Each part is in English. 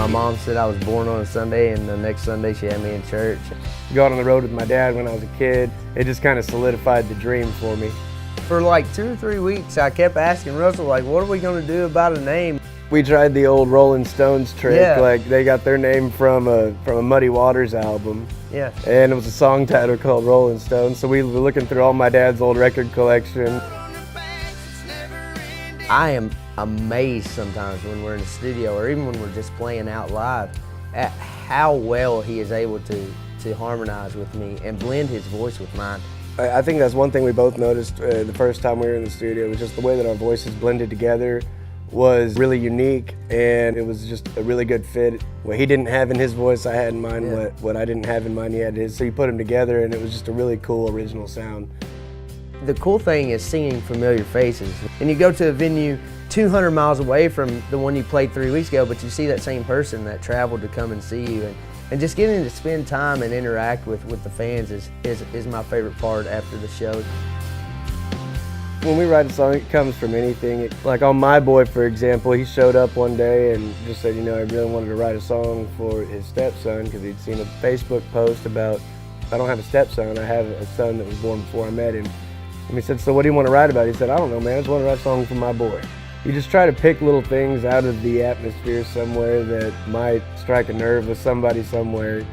My mom said I was born on a Sunday, and the next Sunday she had me in church. Going on the road with my dad when I was a kid, it just kind of solidified the dream for me. For like 2 or 3 weeks, I kept asking Russell, like, what are we going to do about a name? We tried the old Rolling Stones trick, Yeah. like they got their name from a Muddy Waters album. Yeah. And it was a song title called Rolling Stones, so we were looking through all my dad's old record collection. I am amazed sometimes when we're in the studio or even when we're just playing out live at how well he is able to harmonize with me and blend his voice with mine. I think that's one thing we both noticed the first time we were in the studio, was just the way that our voices blended together was really unique, and it was just a really good fit. What he didn't have in his voice, I had in mine. Yeah. What I didn't have in mine, he had his. So you put them together, and it was just a really cool original sound. The cool thing is seeing familiar faces. And you go to a venue 200 miles away from the one you played 3 weeks ago, but you see that same person that traveled to come and see you. And just getting to spend time and interact with the fans is my favorite part after the show. When we write a song, it comes from anything. Like on My Boy, for example, he showed up one day and just said, you know, I really wanted to write a song for his stepson because he'd seen a Facebook post about, I don't have a stepson, I have a son that was born before I met him. And he said, so what do you want to write about? He said, I don't know, man, I just want to write a song for my boy. You just try to pick little things out of the atmosphere somewhere that might strike a nerve with somebody somewhere.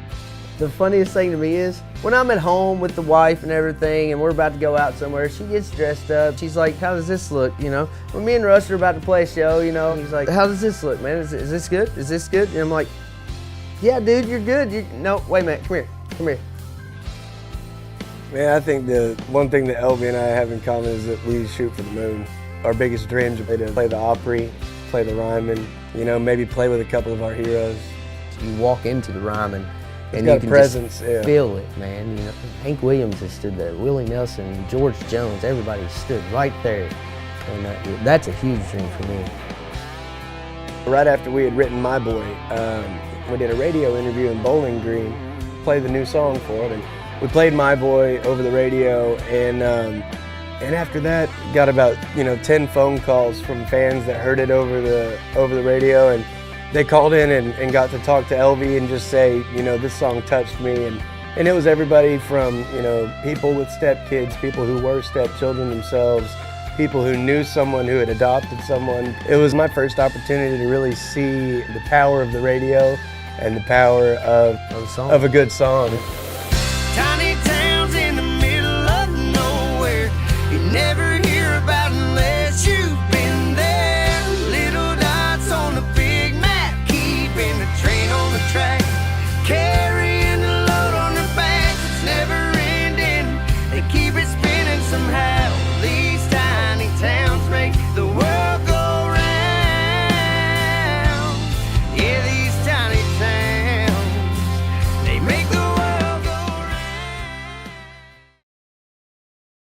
The funniest thing to me is when I'm at home with the wife and everything and we're about to go out somewhere, she gets dressed up. She's like, how does this look, you know? When me and Russ are about to play a show, you know, he's like, how does this look, man? Is this good? Is this good? And I'm like, yeah, dude, you're good. No, wait a minute, come here. Man, I think the one thing that Elvie and I have in common is that we shoot for the moon. Our biggest dreams are to play the Opry, play the Ryman, you know, maybe play with a couple of our heroes. You walk into the Ryman and got you can presence, just yeah. feel it, man. You know, Hank Williams has stood there, Willie Nelson, George Jones, everybody stood right there. And that's a huge dream for me. Right after we had written My Boy, we did a radio interview in Bowling Green, played the new song for it, and we played My Boy over the radio, and after that, got about 10 phone calls from fans that heard it over the radio, and they called in and got to talk to Elvie and just say, this song touched me, and it was everybody from people with stepkids, people who were stepchildren themselves, people who knew someone who had adopted someone. It was my first opportunity to really see the power of the radio and the power of a good song. Tiny towns in the middle of nowhere. You never